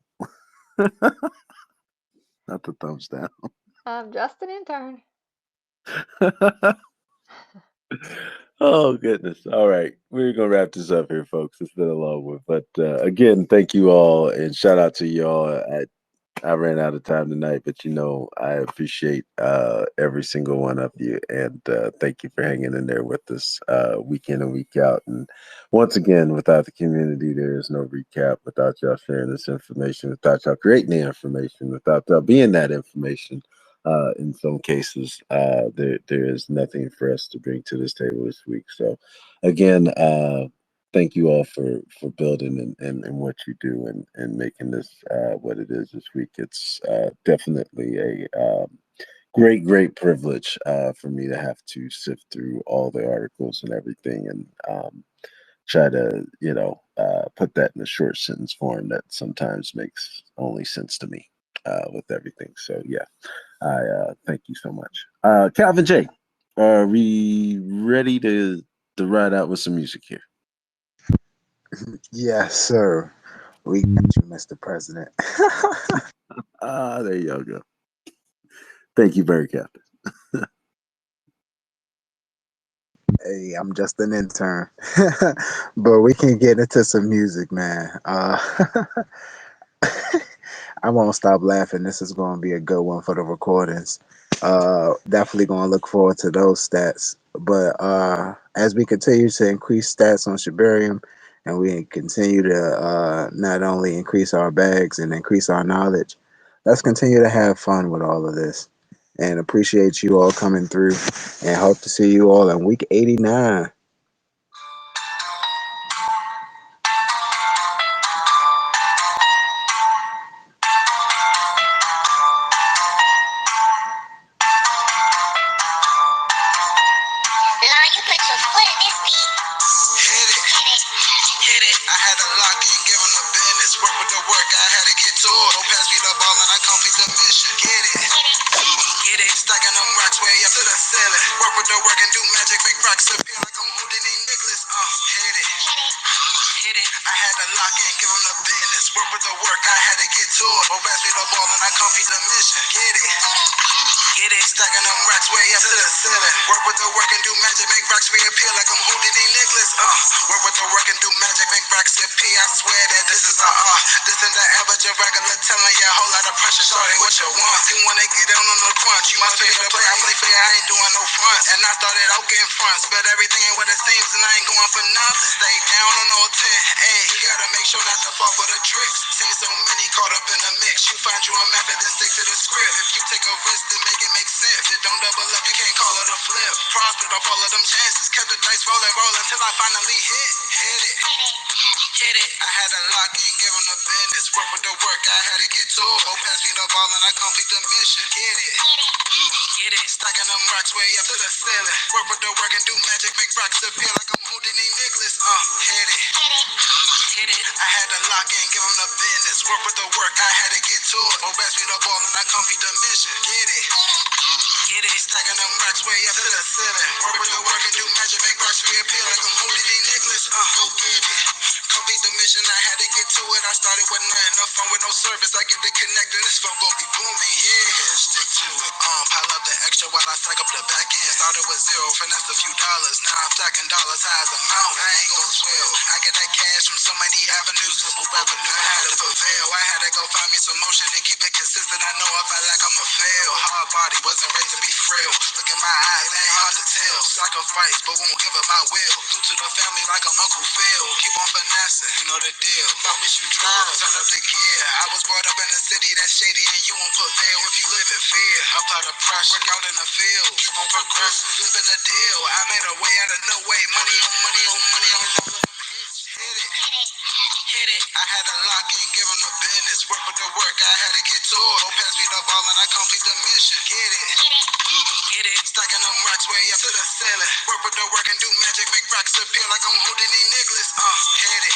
Not the thumbs down. I'm just an intern. Oh goodness. All right. We're gonna wrap this up here, folks. It's been a long one. But again, thank you all and shout out to y'all. I ran out of time tonight, but I appreciate every single one of you, and thank you for hanging in there with us week in and week out. And once again, without the community, there is no recap. Without y'all sharing this information, without y'all creating the information, without y'all being that information, in some cases, there is nothing for us to bring to this table this week. So, again, thank you all for building and what you do and making this what it is this week. It's definitely a great privilege for me to have to sift through all the articles and everything and try to put that in a short sentence form that sometimes makes only sense to me with everything. So yeah, I thank you so much. Calvin J, are we ready to ride out with some music here? Yes, sir. We got you, Mr. President. There you go. Thank you, very Captain. Hey, I'm just an intern. But we can get into some music, man. I won't stop laughing. This is going to be a good one for the recordings. Definitely going to look forward to those stats. But as we continue to increase stats on Shibarium, and we continue to not only increase our bags and increase our knowledge, let's continue to have fun with all of this. And appreciate you all coming through, and hope to see you all in week 89. You put your foot in this beat. Hit it. Hit it. I had to lock in, give them the business. Work with the work, I had to get to it. Don't pass me the ball and I complete the mission. Get it. Get it. Stacking them rocks way up to the ceiling. Work with the work and do magic, make rocks appear like I'm Houdini Nicholas. Hit it. Hit it. I had to lock in, give them the business. Work with the work, I had to get to it. Don't pass me the ball and I complete the mission. Get it. Get it, stacking them racks way up to the ceiling. Work with the work and do magic, make racks reappear like I'm Houdini Nicholas. Work with the work and do magic, make racks appear. I swear that this is a this ain't the average of regular telling you a whole lot of pressure. Shorty, what you want? You wanna get down on the crunch? You must pay the play. I play fair, I ain't doing no fronts. And I started out getting fronts, but everything ain't what it seems, and I ain't going for nothing. Stay down on all 10. Hey, you gotta make sure not to fall for the tricks. Seen so many caught up in the mix. You find you a method and stick to the script. If you take a risk, then make it make sense. It don't double up, you can't call it a flip. Prospered off all of them chances. Kept the dice rolling till I finally hit it. Hit it. I had to lock in, give them the business. Work with the work, I had to get to it. Go pass me the ball and I complete the mission. Get it. Get it. Stacking them rocks way up to the ceiling. Work with the work and do magic, make rocks appear like I'm Houdini Nicholas. Hit it. Hit it. I had to lock in, give them the business. Work with the work, I had to get to it. Go pass me the ball and I complete the mission. Get it. Get it. Stacking them rocks way up to the ceiling. Work with the work and do magic, make rocks reappear like I'm Houdini Nicholas. Go get it. Complete the mission, I had to get to it. I started with nothing, no phone with no service. I get the connect and this phone gon' be booming, yeah. Stick to it. Pile up the extra while I stack up the back end. Started with zero, finessed a few dollars. Now I'm stacking dollars high as a mountain. I ain't gon' swell. I get that cash from so many avenues, simple revenue. I had to prevail. I had to gotta go find me some motion and keep it consistent. I know if I lack, I'ma fail. Hard body, wasn't raised to be frail. Look in my eyes, ain't hard to tell. Sacrifice, but won't give up my will. New to the family like I'm Uncle Phil. Keep on finessing, you know the deal. Promise you drown, turn up the gear. I was brought up in a city that's shady and you won't prevail if you live in fear. Up out of pressure, work out in the field. Keep on progressing, flipping the deal. I made a way out of no way. Money on money on money on. Hit it. Hit it. I had to lock in, give them the business. Work with the work, I had to get to it. Don't pass me the ball and I complete the mission. Get it. Get it. Stacking them rocks way up to the ceiling. Work with the work and do magic, make rocks appear like I'm holding these niggas. Hit it.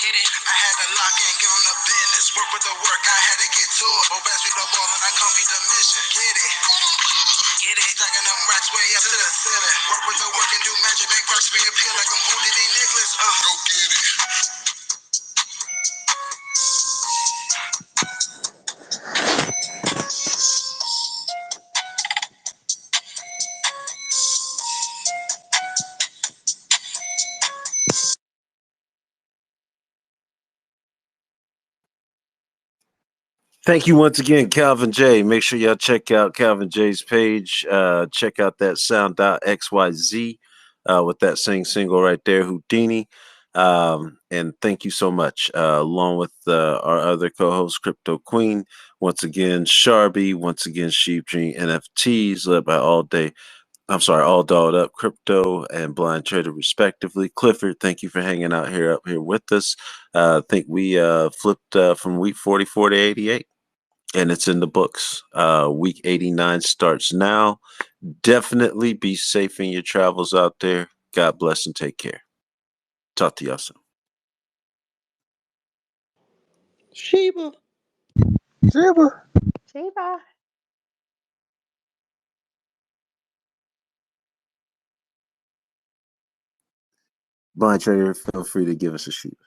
Hit it. I had to lock in, give them the business. Work with the work, I had to get to it. Don't pass me the ball and I complete the mission. Get it. Get it. Stacking them rocks way up to the ceiling. Work with the work and do magic, make rocks reappear like I'm holding these niggas. Go get it. Thank you once again, Calvin J. Make sure y'all check out Calvin J's page. Check out that sound.xyz with that single right there, Houdini. And thank you so much. Along with our other co-host, Crypto Queen. Once again, Sharby. Once again, Sheep Dream NFTs led by All Dolled Up Crypto and Blind Trader, respectively. Clifford, thank you for hanging out up here with us. I think we flipped from week 44 to 88. And it's in the books. Week 89 starts now. Definitely be safe in your travels out there. God bless and take care. Talk to y'all soon. Shiba. Shiba. Shiba. Blind Trader, feel free to give us a shoot.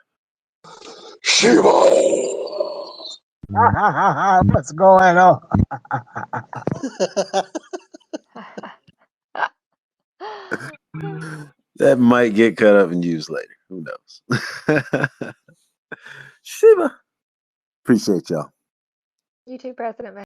Shiba. What's going on? That might get cut up and used later. Who knows? Shiba. Appreciate y'all. You too, President.